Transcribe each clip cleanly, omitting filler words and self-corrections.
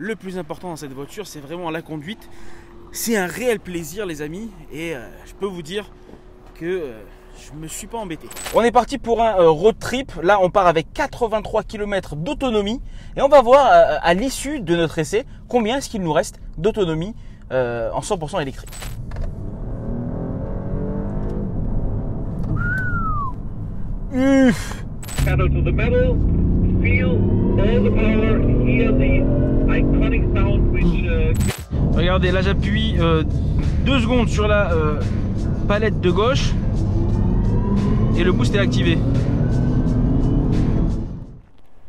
le plus important dans cette voiture, c'est vraiment la conduite. C'est un réel plaisir les amis, et je peux vous dire que je me suis pas embêté. On est parti pour un road trip. Là on part avec 83 km d'autonomie et on va voir à l'issue de notre essai combien est-ce qu'il nous reste d'autonomie en 100% électrique. Pedal to the metal, feel all the power, hear the iconic sound which Regardez, là j'appuie 2 secondes sur la palette de gauche et le boost est activé.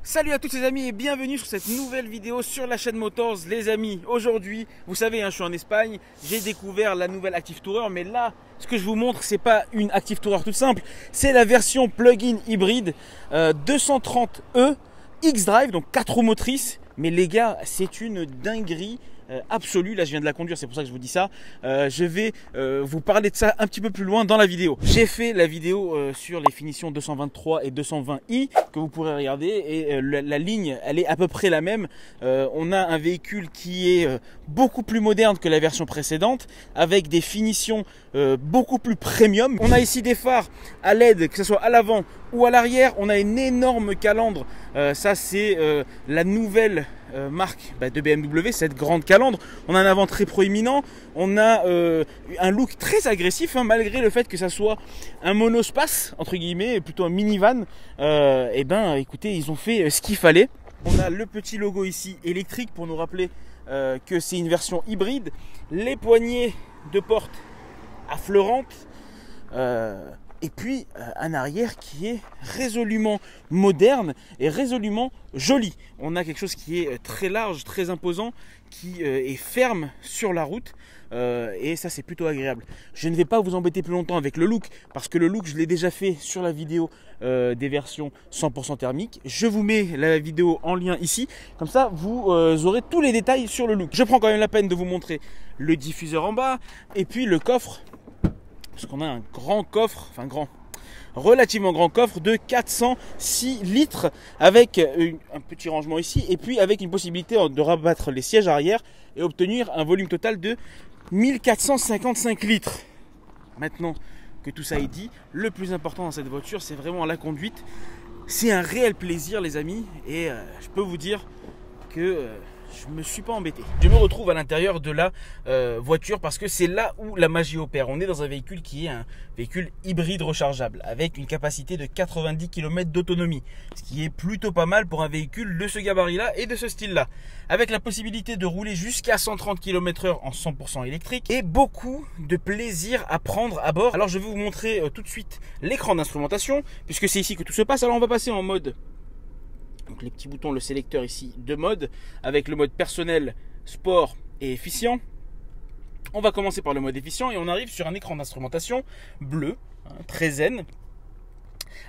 Salut à tous les amis et bienvenue sur cette nouvelle vidéo sur la chaîne Motors. Les amis, aujourd'hui, vous savez, je suis en Espagne, j'ai découvert la nouvelle Active Tourer, mais là, ce que je vous montre, c'est pas une Active Tourer toute simple, c'est la version plug-in hybride 230e X-Drive, donc 4 roues motrices. Mais les gars, c'est une dinguerie absolue. Là je viens de la conduire, c'est pour ça que je vous dis ça. Je vais vous parler de ça un petit peu plus loin dans la vidéo. J'ai fait la vidéo sur les finitions 223 et 220i que vous pourrez regarder, et la ligne elle est à peu près la même. On a un véhicule qui est beaucoup plus moderne que la version précédente, avec des finitions beaucoup plus premium. On a ici des phares à LED, que ce soit à l'avant ou à l'arrière. On a une énorme calandre, ça c'est la nouvelle marque de BMW, cette grande calandre. On a un avant très proéminent, on a un look très agressif, malgré le fait que ça soit un monospace entre guillemets, plutôt un minivan. Et ben écoutez, ils ont fait ce qu'il fallait. On a le petit logo ici électrique pour nous rappeler que c'est une version hybride. Les poignées de porte affleurantes, et puis un arrière qui est résolument moderne et résolument joli. On a quelque chose qui est très large, très imposant, qui est ferme sur la route, et ça c'est plutôt agréable. Je ne vais pas vous embêter plus longtemps avec le look, parce que le look je l'ai déjà fait sur la vidéo des versions 100% thermiques. Je vous mets la vidéo en lien ici, comme ça vous aurez tous les détails sur le look. Je prends quand même la peine de vous montrer le diffuseur en bas, et puis le coffre, parce qu'on a un grand coffre, enfin relativement grand coffre de 406 litres, avec un petit rangement ici, et puis avec une possibilité de rabattre les sièges arrière et obtenir un volume total de 1455 litres. Maintenant que tout ça est dit, le plus important dans cette voiture, c'est vraiment la conduite. C'est un réel plaisir les amis, et je peux vous dire que je me suis pas embêté. Je me retrouve à l'intérieur de la voiture parce que c'est là où la magie opère. On est dans un véhicule qui est un véhicule hybride rechargeable avec une capacité de 90 km d'autonomie, ce qui est plutôt pas mal pour un véhicule de ce gabarit-là et de ce style-là, avec la possibilité de rouler jusqu'à 130 km/h en 100% électrique et beaucoup de plaisir à prendre à bord. Alors je vais vous montrer tout de suite l'écran d'instrumentation, puisque c'est ici que tout se passe. Alors on va passer en mode, donc les petits boutons, le sélecteur ici de mode, avec le mode personnel, sport et efficient. On va commencer par le mode efficient et on arrive sur un écran d'instrumentation bleu, très zen.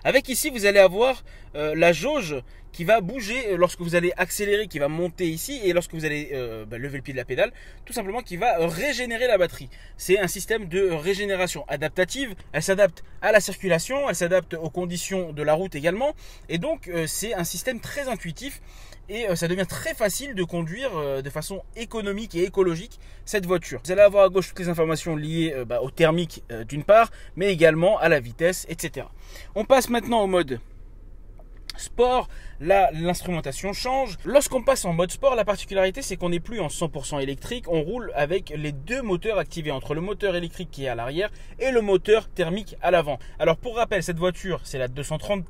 Avec ici vous allez avoir la jauge qui va bouger lorsque vous allez accélérer, qui va monter ici, et lorsque vous allez lever le pied de la pédale, tout simplement qui va régénérer la batterie. C'est un système de régénération adaptative. Elle s'adapte à la circulation, elle s'adapte aux conditions de la route également, et donc c'est un système très intuitif, et ça devient très facile de conduire de façon économique et écologique cette voiture. Vous allez avoir à gauche toutes les informations liées au thermique d'une part, mais également à la vitesse, etc. On passe maintenant au mode sport. Là l'instrumentation change. Lorsqu'on passe en mode sport, la particularité c'est qu'on n'est plus en 100% électrique, on roule avec les deux moteurs activés, entre le moteur électrique qui est à l'arrière et le moteur thermique à l'avant. Alors pour rappel, cette voiture c'est la 230e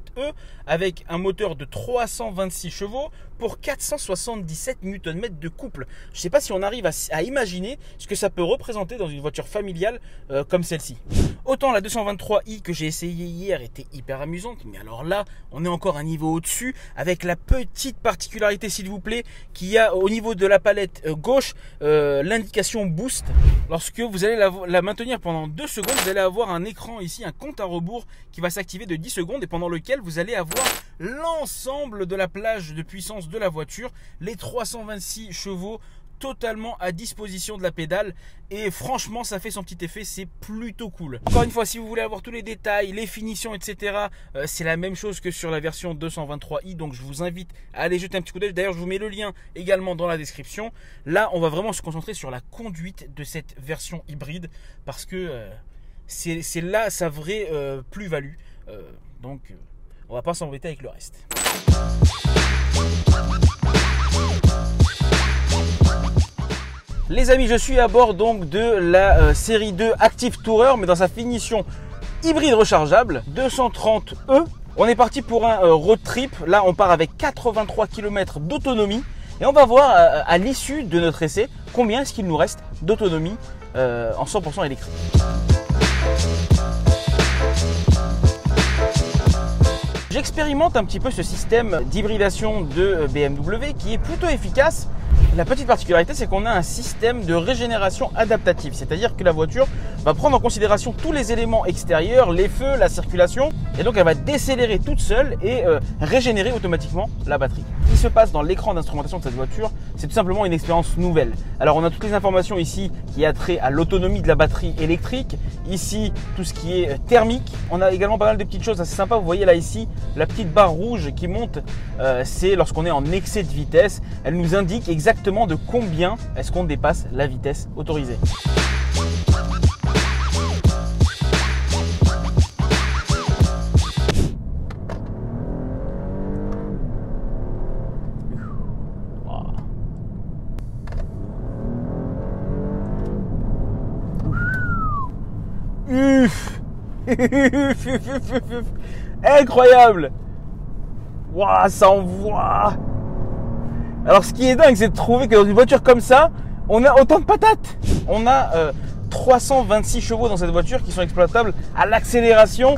avec un moteur de 326 chevaux pour 477 Nm de couple. Je ne sais pas si on arrive à imaginer ce que ça peut représenter dans une voiture familiale comme celle-ci. Autant la 223i que j'ai essayé hier était hyper amusante, mais alors là on est encore un niveau au-dessus, avec la petite particularité s'il vous plaît qu'il y a au niveau de la palette gauche l'indication boost. Lorsque vous allez la maintenir pendant 2 secondes, vous allez avoir un écran ici, un compte à rebours qui va s'activer de 10 secondes, et pendant lequel vous allez avoir l'ensemble de la plage de puissance de la voiture, les 326 chevaux totalement à disposition de la pédale et franchement ça fait son petit effet, c'est plutôt cool. Encore une fois, si vous voulez avoir tous les détails, les finitions, etc., c'est la même chose que sur la version 223i, donc je vous invite à aller jeter un petit coup d'œil. D'ailleurs je vous mets le lien également dans la description. Là on va vraiment se concentrer sur la conduite de cette version hybride parce que c'est là sa vraie plus-value, donc on va pas s'embêter avec le reste. Les amis, je suis à bord donc de la série 2 Active Tourer, mais dans sa finition hybride rechargeable 230e. On est parti pour un road trip. Là, on part avec 83 km d'autonomie et on va voir à l'issue de notre essai combien est-ce qu'il nous reste d'autonomie en 100% électrique. J'expérimente un petit peu ce système d'hybridation de BMW qui est plutôt efficace. La petite particularité, c'est qu'on a un système de régénération adaptative, c'est-à-dire que la voiture va prendre en considération tous les éléments extérieurs, les feux, la circulation, et donc elle va décélérer toute seule et régénérer automatiquement la batterie. Ce qui se passe dans l'écran d'instrumentation de cette voiture, c'est tout simplement une expérience nouvelle. Alors on a toutes les informations ici qui a trait à l'autonomie de la batterie électrique, ici tout ce qui est thermique. On a également pas mal de petites choses assez sympas. Vous voyez là ici la petite barre rouge qui monte, c'est lorsqu'on est en excès de vitesse. Elle nous indique exactement de combien est-ce qu'on dépasse la vitesse autorisée. Incroyable. Waouh, ça envoie. Alors ce qui est dingue, c'est de trouver que dans une voiture comme ça, on a autant de patates. On a 326 chevaux dans cette voiture qui sont exploitables à l'accélération.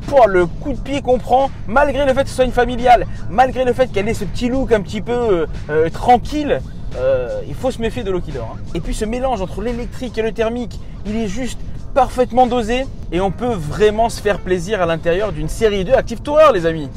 Pour le coup de pied qu'on prend, malgré le fait que ce soit une familiale, malgré le fait qu'elle ait ce petit look un petit peu tranquille, il faut se méfier de l'eau qui dort. Hein. Et puis ce mélange entre l'électrique et le thermique, il est juste parfaitement dosé et on peut vraiment se faire plaisir à l'intérieur d'une série 2 Active Tourer, les amis.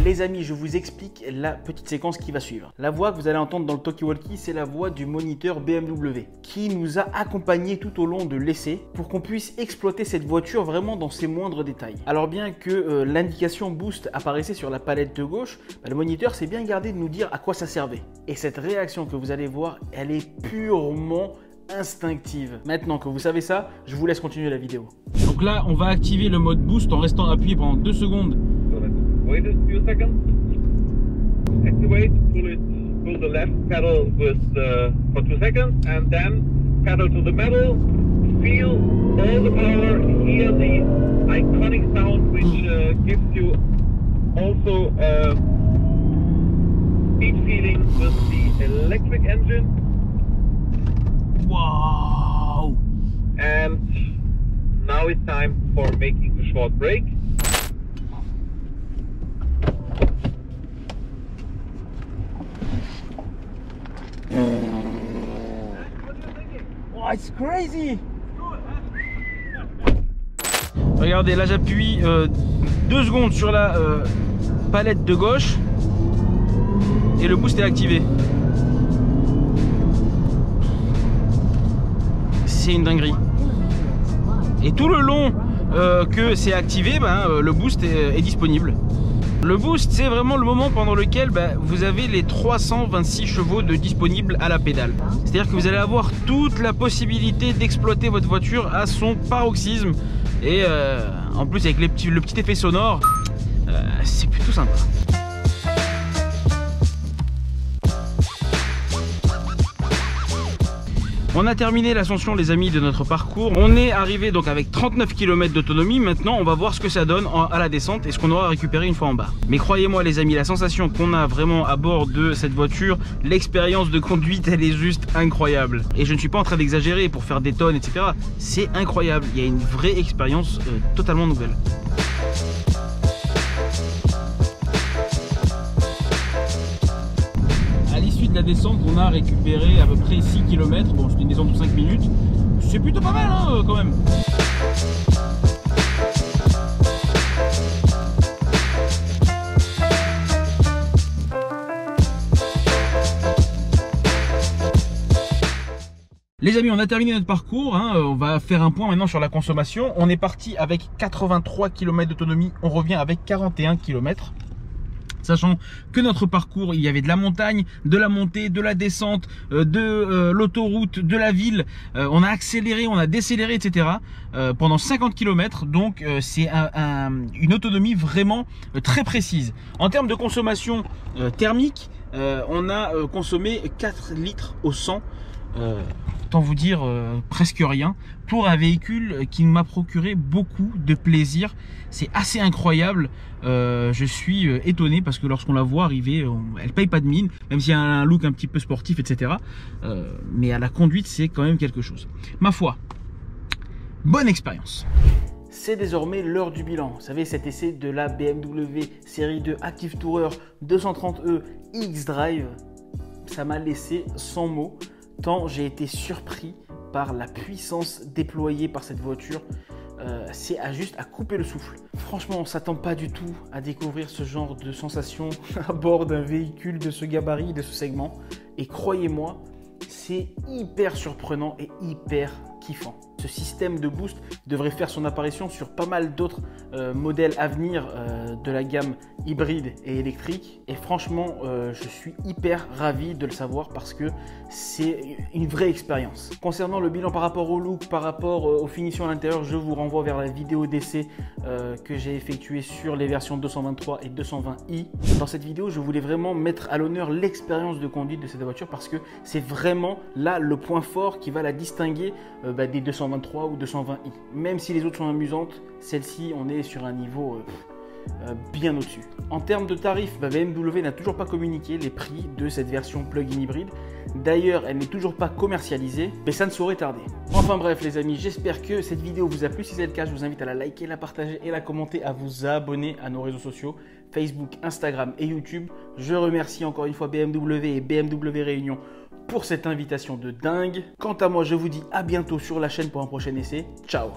Les amis, je vous explique la petite séquence qui va suivre. La voix que vous allez entendre dans le talkie-walkie, c'est la voix du moniteur BMW qui nous a accompagnés tout au long de l'essai pour qu'on puisse exploiter cette voiture vraiment dans ses moindres détails. Alors bien que l'indication boost apparaissait sur la palette de gauche, le moniteur s'est bien gardé de nous dire à quoi ça servait. Et cette réaction que vous allez voir, elle est purement instinctive. Maintenant que vous savez ça, je vous laisse continuer la vidéo. Donc là, on va activer le mode boost en restant appuyé pendant 2 secondes. Wait a few seconds. Activate, pull the left pedal for 2 seconds, and then pedal to the metal. Feel all the power, hear the iconic sound which gives you also speed feeling with the electric engine. Wow! And now it's time for making the short break. Oh, it's crazy! Regardez, là j'appuie 2 secondes sur la palette de gauche et le boost est activé. C'est une dinguerie. Et tout le long que c'est activé, le boost est disponible. Le boost, c'est vraiment le moment pendant lequel vous avez les 326 chevaux de disponibles à la pédale. C'est-à-dire que vous allez avoir toute la possibilité d'exploiter votre voiture à son paroxysme. Et en plus avec le petit effet sonore, c'est plutôt sympa. On a terminé l'ascension, les amis, de notre parcours. On est arrivé donc avec 39 km d'autonomie. Maintenant, on va voir ce que ça donne à la descente et ce qu'on aura récupéré une fois en bas. Mais croyez-moi, les amis, la sensation qu'on a vraiment à bord de cette voiture, l'expérience de conduite, elle est juste incroyable. Et je ne suis pas en train d'exagérer pour faire des tonnes, etc. C'est incroyable. Il y a une vraie expérience totalement nouvelle. À l'issue de la descente, on a récupéré à peu près 6 km. Bon, c'est une descente de 5 minutes. C'est plutôt pas mal, hein, quand même. Les amis, on a terminé notre parcours, hein. On va faire un point maintenant sur la consommation. On est parti avec 83 km d'autonomie, on revient avec 41 km. Sachant que notre parcours, il y avait de la montagne, de la montée, de la descente, de l'autoroute, de la ville. On a accéléré, on a décéléré, etc. Pendant 50 km. Donc c'est une autonomie vraiment très précise. En termes de consommation thermique, on a consommé 4 litres au 100. Autant vous dire presque rien pour un véhicule qui m'a procuré beaucoup de plaisir. C'est assez incroyable. Je suis étonné parce que lorsqu'on la voit arriver, elle paye pas de mine, même s'il y a un look un petit peu sportif, etc. Mais à la conduite, c'est quand même quelque chose. Ma foi, bonne expérience. C'est désormais l'heure du bilan. Vous savez, cet essai de la BMW série 2 Active Tourer 230e X-Drive, ça m'a laissé sans mots, tant j'ai été surpris par la puissance déployée par cette voiture. C'est juste à couper le souffle. Franchement, on ne s'attend pas du tout à découvrir ce genre de sensation à bord d'un véhicule de ce gabarit, de ce segment. Et croyez-moi, c'est hyper surprenant et hyper kiffant. Ce système de boost devrait faire son apparition sur pas mal d'autres modèles à venir de la gamme hybride et électrique. Et franchement, je suis hyper ravi de le savoir parce que c'est une vraie expérience. Concernant le bilan par rapport au look, par rapport aux finitions à l'intérieur, je vous renvoie vers la vidéo d'essai que j'ai effectuée sur les versions 223 et 220i. Dans cette vidéo, je voulais vraiment mettre à l'honneur l'expérience de conduite de cette voiture parce que c'est vraiment là le point fort qui va la distinguer des 223 ou 220i. Même si les autres sont amusantes, celle-ci, on est sur un niveau bien au-dessus. En termes de tarifs, BMW n'a toujours pas communiqué les prix de cette version plug-in hybride. D'ailleurs, elle n'est toujours pas commercialisée, mais ça ne saurait tarder. Enfin bref les amis, j'espère que cette vidéo vous a plu. Si c'est le cas, je vous invite à la liker, la partager et la commenter, à vous abonner à nos réseaux sociaux, Facebook, Instagram et YouTube. Je remercie encore une fois BMW et BMW Réunion pour cette invitation de dingue. Quant à moi, je vous dis à bientôt sur la chaîne pour un prochain essai. Ciao!